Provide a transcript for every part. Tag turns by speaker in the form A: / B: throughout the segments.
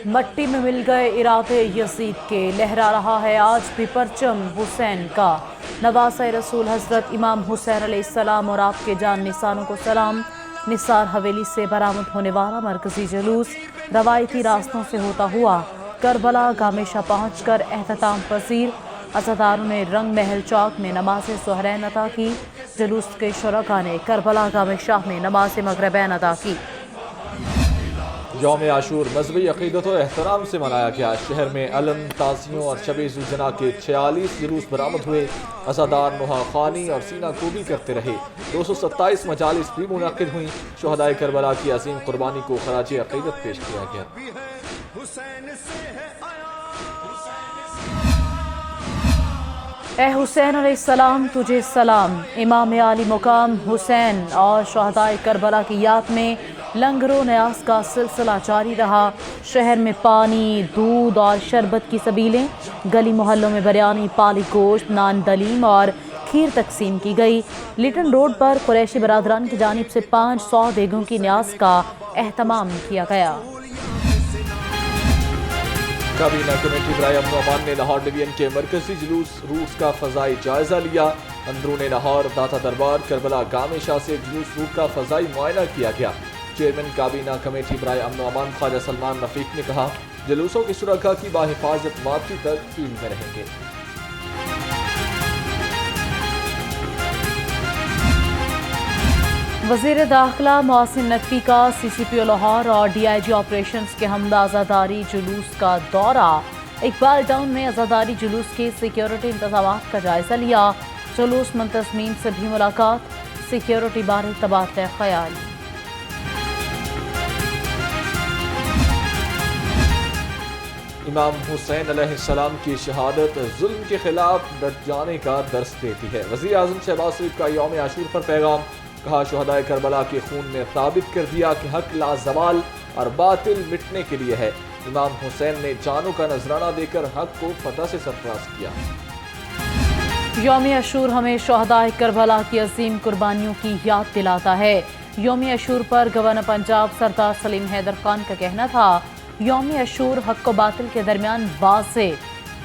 A: मट्टी में मिल गए इरादे यजीद के, लहरा रहा है आज भी परचम हुसैन का। नवासे रसूल हजरत इमाम हुसैन अलैहिस्सलाम और आपके जान निसानों को सलाम। निसार हवेली से बरामद होने वाला मरकजी जुलूस रवायती रास्तों से होता हुआ करबला गामेशा पहुंचकर एहतमाम पजीर। अज़ादारों ने रंग महल चौक में नमाज सुहरैन अदा की। जुलूस के शुरका ने करबला गामेशा में नमाज मगरिबैन अदा की।
B: यौम आशूर मजहबी अक़ीदत और एहतराम से मनाया गया। शहर में अलम, ताज़ियों और शब ज़ुलजना के 46 जुलूस बरामद हुए। अज़ादार नुहा ख़्वानी और सीना कोबी करते रहे। 227 मजालिस भी मुनक़िद हुई। शुहदाए करबला की अज़ीम कुर्बानी को ख़राज अक़ीदत पेश किया गया।
A: ए हुसैन अलैहिस्सलाम तुझे सलाम। इमाम आली मुकाम हुसैन और शुहदाए करबला की याद में लंगरों न्यास का सिलसिला जारी रहा। शहर में पानी, दूध और शरबत की सबीलें, गली मोहल्लों में बिरयानी, पाली गोश्त, नान दलीम और खीर तकसीम की गई। लिटन रोड पर कुरैशी बरादरान की जानिब से 500 देगों की न्यास का एहतमाम किया गया।
B: काबीना कमेटी बराए अमन व अमान ने लाहौर डिवीजन के मरकजी जुलूस रूस का फ़ज़ाई जायज़ा लिया। अंदरून लाहौर, दाता दरबार, करबला गामेशा से जुलूस रूट का फ़ज़ाई मुआयना किया गया। चेयरमैन काबीना कमेटी बराए अमन व अमान ख्वाजा सलमान रफ़ीक ने कहा, जुलूसों की शुरका की बाहिफाजत वापसी तक फील्ड में रहेंगे।
A: वज़ीर दाखिला मोहसिन नकवी का CCPO लाहौर और DIG ऑपरेशंस के हमला अज़ादारी जुलूस का दौरा। इकबाल टाउन में अज़ादारी जुलूस के सिक्योरिटी इंतज़ामात का जायज़ा लिया। जुलूस मुंतज़मीन से भी मुलाकात, सिक्योरिटी बारे तबादला ख्याल।
B: इमाम हुसैन अलैहिस्सलाम की शहादत जुल्म के खिलाफ डट जाने का दर्स देती है। वज़ीर आज़म शहबाज शरीफ का यौम आशूर पर पैगाम। कहा, शुहदाए करबला के खून ने साबित कर दिया कि हक लाज़वाल और बातिल मिटने के लिए है। इमाम हुसैन ने जानों का नजराना देकर हक को फतह से सरफराज किया।
A: यौम आशूर हमें शुहदाए करबला की अजीम कुर्बानियों की याद दिलाता है। यौम आशूर पर गवर्नर पंजाब सरदार सलीम हैदर खान का कहना था, यौम आशूर हक व बातिल के दरमियान वाज़े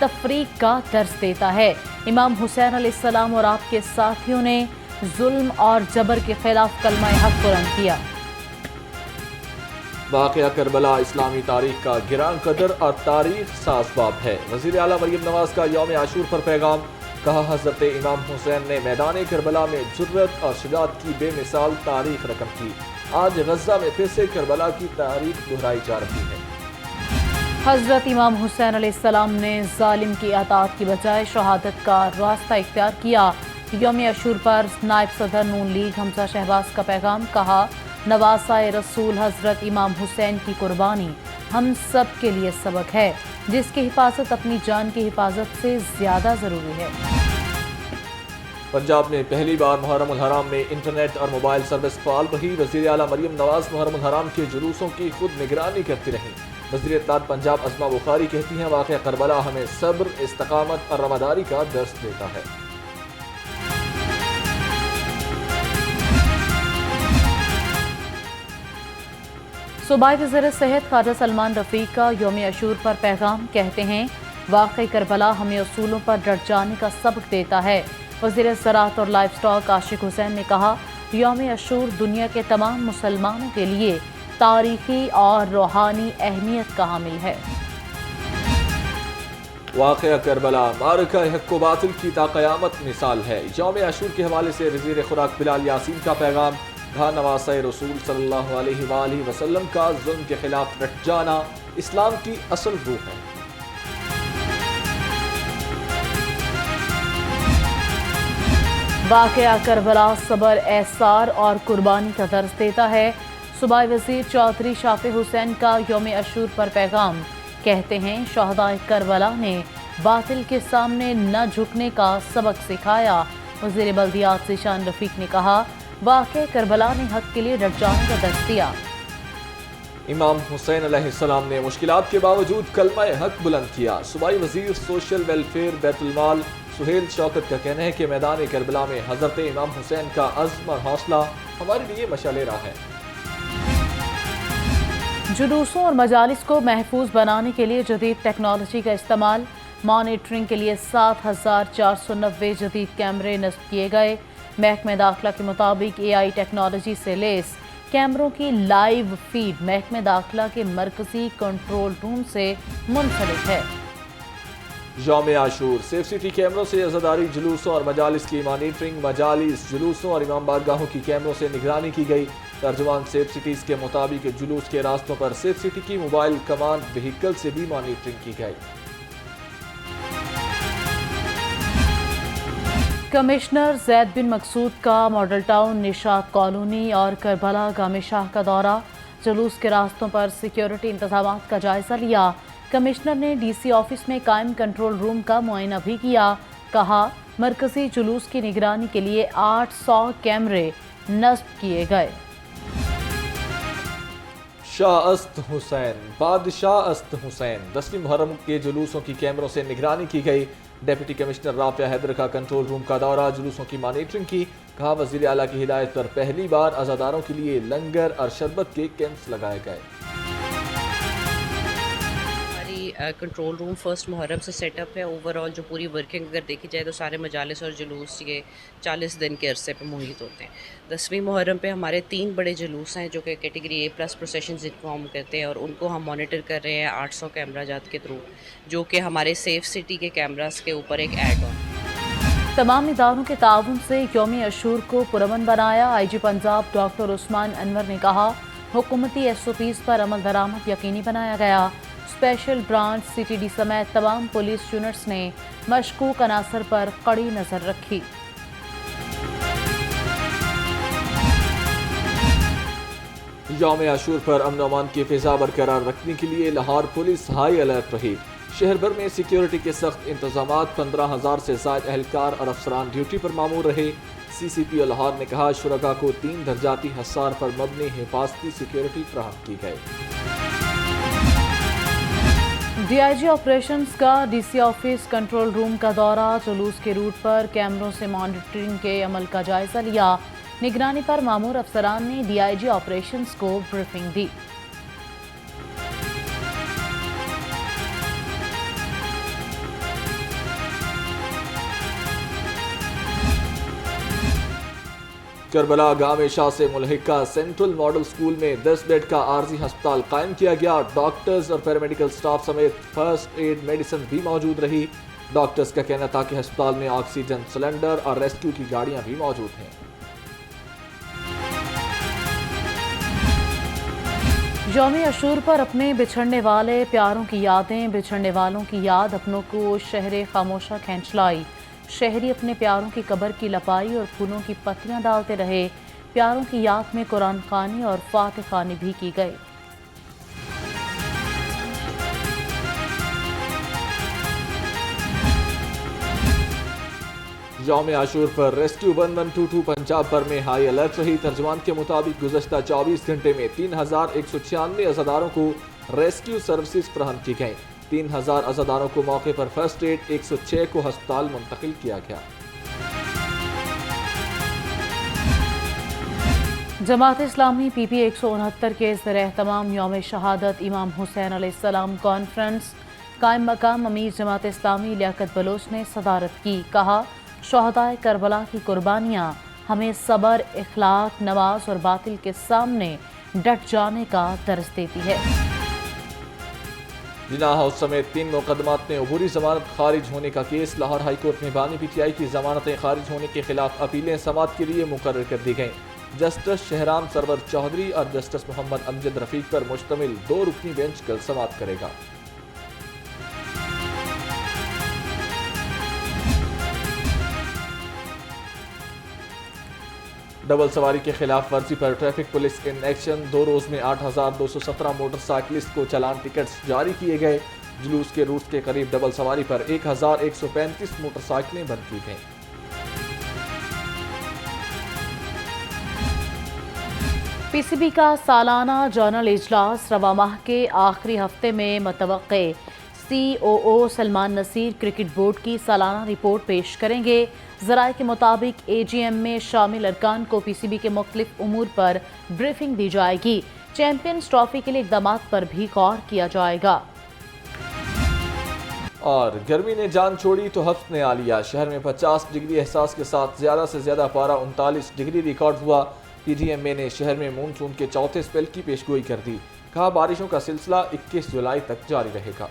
A: तफरीक का दर्स देता है। इमाम हुसैन अलैहिस्सलाम और आपके साथियों ने जुल्म और जबर के खिलाफ कलमा हक बुलंद किया।
B: वाक़या करबला इस्लामी तारीख का गिरां कदर और तारीख सासबाब है। वज़ीर आला मरियम नवाज का यौम आशूर पर पैगाम। कहा, हज़रत इमाम हुसैन ने मैदान करबला में जुर्रत और शुजाअत की बेमिसाल तारीख रकम की। आज गज़ा में फिर से करबला की तारीख दोहराई जा रही है।
A: हज़रत इमाम हुसैन अलैहिस्सलाम ने जालिम की अताअत की बजाय शहादत का रास्ता इख्तियार किया। यौम आशूर पर नायब सदर नून लीग हमजा शहबाज का पैगाम। कहा, नवासाए रसूल हज़रत इमाम हुसैन की कुर्बानी हम सब के लिए सबक है, जिसकी हिफाजत अपनी जान की हिफाजत से ज़्यादा ज़रूरी है।
B: पंजाब में पहली बार मुहर्रम उल हराम में इंटरनेट और मोबाइल सर्विस फाल रही। वज़ीर आला मरियम नवाज मुहर्रम उल हराम के जुलूसों की खुद निगरानी करती रहीं। वज़ीर इत्तलात पंजाब अज़मा बुखारी कहती हैं, वाक़या करबला हमें सब्र, इस्तकामत और रमादारी का दर्स देता है।
A: सूबाई वज़ीर सेहत ख्वाजा सलमान रफ़ीक का यौम आशूर पर पैगाम। कहते हैं, वाक़ई करबला हमें उसूलों पर डट जाने का सबक देता है। वज़ीर ज़राअत और लाइफ स्टॉक आशिक हुसैन ने कहा, यौम आशूर दुनिया के तमाम मुसलमानों के लिए तारीख़ी और रूहानी अहमियत का हामिल है।
B: वाक़या करबला मारका हक़ व बातिल की ताक़यामत मिसाल है। यौम आशूर के हवाले से वज़ीर खुराक बिलाल यासीन का पैगाम। कहा, नवासे रसूल सल्लल्लाहु अलैहि वसल्लम का जुल्म के खिलाफ डट जाना इस्लाम की असल रूह है।
A: वाक़या करबला सबर, एहसार और कुर्बानी का दर्स देता है। सूबाई वज़ीर चौधरी शाफ़ी हुसैन का यौम आशूर पर पैगाम। कहते हैं, शुहदाए करबला ने बातिल के सामने न झुकने का सबक सिखाया। वज़ीर बल्दियात ज़ीशान रफ़ीक ने कहा, वाक़या करबला ने हक़ के लिए डट जाने का दर्स दिया।
B: इमाम हुसैन अलैहिस्सलाम ने मुश्किलात के बावजूद कलमा हक़ बुलंद किया। सूबाई वज़ीर सोशल वेलफेयर बैतुल माल सुहेल शौकत का कहना है कि मैदान करबला में हज़रत इमाम हुसैन का अज़्म और हौसला हमारे लिए मशाल राह है।
A: जुलूसों और मजालिस को महफूज बनाने के लिए जदीद टेक्नोलॉजी का इस्तेमाल, मॉनिटरिंग के लिए 7,490 जदीद कैमरे नस्ब किए गए। महकमे दाखिला के मुताबिक AI टेक्नोलॉजी से लेस कैमरों की लाइव फीड महकमे दाखिला के मरकजी कंट्रोल रूम से मुंसलिक है।
B: यौम आशूर सेफ सिटी कैमरों से अज़ादारी जुलूसों और मजालिस की मॉनिटरिंग, मजालिस जुलूसों और इमाम बारगाहों की कैमरों से निगरानी की गई। तर्जुमान सेफ सिटीज़ के मुताबिक जुलूस के रास्तों पर सेफ सिटी की मोबाइल कमांड व्हीकल से भी मॉनिटरिंग की गई।
A: कमिश्नर जैद बिन मकसूद का मॉडल टाउन, निशात कॉलोनी और करबला गामे शाह का दौरा, जुलूस के रास्तों पर सिक्योरिटी इंतजाम का जायजा लिया। कमिश्नर ने DC ऑफिस में कायम कंट्रोल रूम का मुआयना भी किया। कहा, मरकजी जुलूस की निगरानी के लिए 800 कैमरे नस्ब किए गए।
B: शाह अस्त हुसैन, बादशाह अस्त हुसैन 10वीं मुहर्रम के जुलूसों की कैमरों से निगरानी की गई। डिप्टी कमिश्नर राफिया हैदर का कंट्रोल रूम का दौरा, जुलूसों की मॉनिटरिंग की। कहा, वज़ीर आला की हिदायत पर पहली बार अज़ादारों के लिए लंगर और शरबत के कैंप्स लगाए गए।
C: कंट्रोल रूम फर्स्ट मुहर्रम से सेटअप है। ओवरऑल जो पूरी वर्किंग अगर देखी जाए तो सारे मजालिस और जुलूस ये 40 दिन के अरसे पे मुहित होते हैं। 10वीं मुहर्रम पे हमारे 3 बड़े जुलूस हैं जो कि कैटेगरी A+ प्रोसेशंस इन्फॉर्म करते हैं और उनको हम मॉनिटर कर रहे हैं 800 कैमरा जात के थ्रू, जो कि हमारे सेफ सिटी के कैमरास के ऊपर एक ऐड ऑन।
A: तमाम इदारों के ताउन से यौम अशूर को पुरअमन बनाया। IG पंजाब डॉक्टर उस्मान अनवर ने कहा, हुकूमती SOPs पर अमल दरामद यकीनी बनाया गया। स्पेशल ब्रांच CTD समेत तमाम पुलिस यूनिट्स ने मशकूक अनासर पर कड़ी नजर रखी।
B: यौम आशूर पर अमन अमान की फिजा बरकरार रखने के लिए लाहौर पुलिस हाई अलर्ट रही। शहर भर में सिक्योरिटी के सख्त इंतजाम, 15,000 से ज़ायद एहलकार और अफसरान ड्यूटी पर मामूर रहे। CCPO लाहौर ने कहा, शुरका को 3 दर्जाती हसार पर मबनी हिफाजती सिक्योरिटी फराहम की गई।
A: DIG ऑपरेशंस का DC ऑफिस कंट्रोल रूम का दौरा, जुलूस के रूट पर कैमरों से मॉनिटरिंग के अमल का जायजा लिया। निगरानी पर मामूर अफसरान ने DIG ऑपरेशंस को ब्रीफिंग दी।
B: करबला गामे शाह से मुल्हिका सेंट्रल मॉडल स्कूल में 10 बेड का आर्जी अस्पताल कायम किया गया। डॉक्टर्स और पैरामेडिकल स्टाफ समेत फर्स्ट एड मेडिसिन भी मौजूद रही। डॉक्टर्स का कहना था कि अस्पताल में ऑक्सीजन सिलेंडर और रेस्क्यू की गाड़ियां भी मौजूद हैं।
A: यौम अशूर पर अपने बिछड़ने वाले प्यारों की यादें, बिछड़ने वालों की याद अपनों को शहर खामोशा खींच लाई। शहरी अपने प्यारों की कब्र की लपाई और फूलों की पत्तियां डालते रहे। प्यारों की याद में कुरान खानी और फातिह खानी भी की गई।
B: यौम आशूर पर रेस्क्यू 1122 पंजाब भर में हाई अलर्ट रही। तर्जुमान के मुताबिक गुज़श्ता 24 घंटे में 3,196 अज़ादारों को रेस्क्यू सर्विसेज फराहम की गई। 3,000 अज़ादारों को मौके पर फर्स्ट एड, 106 को अस्पताल मुंतकिल किया गया।
A: जमात इस्लामी PP 169 के ज़ेर-ए-एहतमाम यौम शहादत इमाम हुसैन अलैहिस्सलाम कॉन्फ्रेंस कायम मकाम अमीर जमात इस्लामी लियाकत बलोच ने सदारत की। कहा, शहदाए करबला की कुर्बानियाँ हमें सब्र, इखलाक, नमाज और बातिल के सामने डट जाने का दर्स देती है।
B: जिना हाउस समेत 3 मुकदमात में अबूरी जमानत खारिज होने का केस। लाहौर हाई कोर्ट में बानी PTI की जमानतें खारिज होने के खिलाफ अपीलें समाअत के लिए मुकर्रर कर दी गईं। जस्टिस शहराम सरवर चौधरी और जस्टिस मोहम्मद अमजद रफीक पर मुश्तमिल 2 रुकनी बेंच कल समाअत करेगा। डबल सवारी के खिलाफ वर्जी पर ट्रैफिक पुलिस इन एक्शन। 2 रोज में 8,217 मोटरसाइकिलिस्ट को चालान टिकट्स जारी किए गए। जुलूस के रूट के करीब डबल सवारी पर 1,135 मोटरसाइकिलें बंद की गईं।
A: PCB का सालाना जर्नल इजलास रवा माह के आखिरी हफ्ते में मतवक्के। COO Salman Naseer cricket board की सालाना रिपोर्ट पेश करेंगे। ज़राए के मुताबिक AGM में शामिल अरकान को PCB के मुख्तलिफ उमूर पर ब्रीफिंग दी जाएगी। चैंपियंस ट्रॉफी के लिए इकदाम पर भी गौर किया जाएगा।
B: और गर्मी ने जान छोड़ी तो हफ्स ने आ लिया। शहर में 50 डिग्री एहसास के साथ ज़्यादा से ज़्यादा पारा 39 डिग्री रिकॉर्ड हुआ। पीडीएमए ने शहर में मानसून के चौथे स्पेल की पेशगोई कर दी। कहा बारिशों का सिलसिला 21 जुलाई तक जारी रहेगा।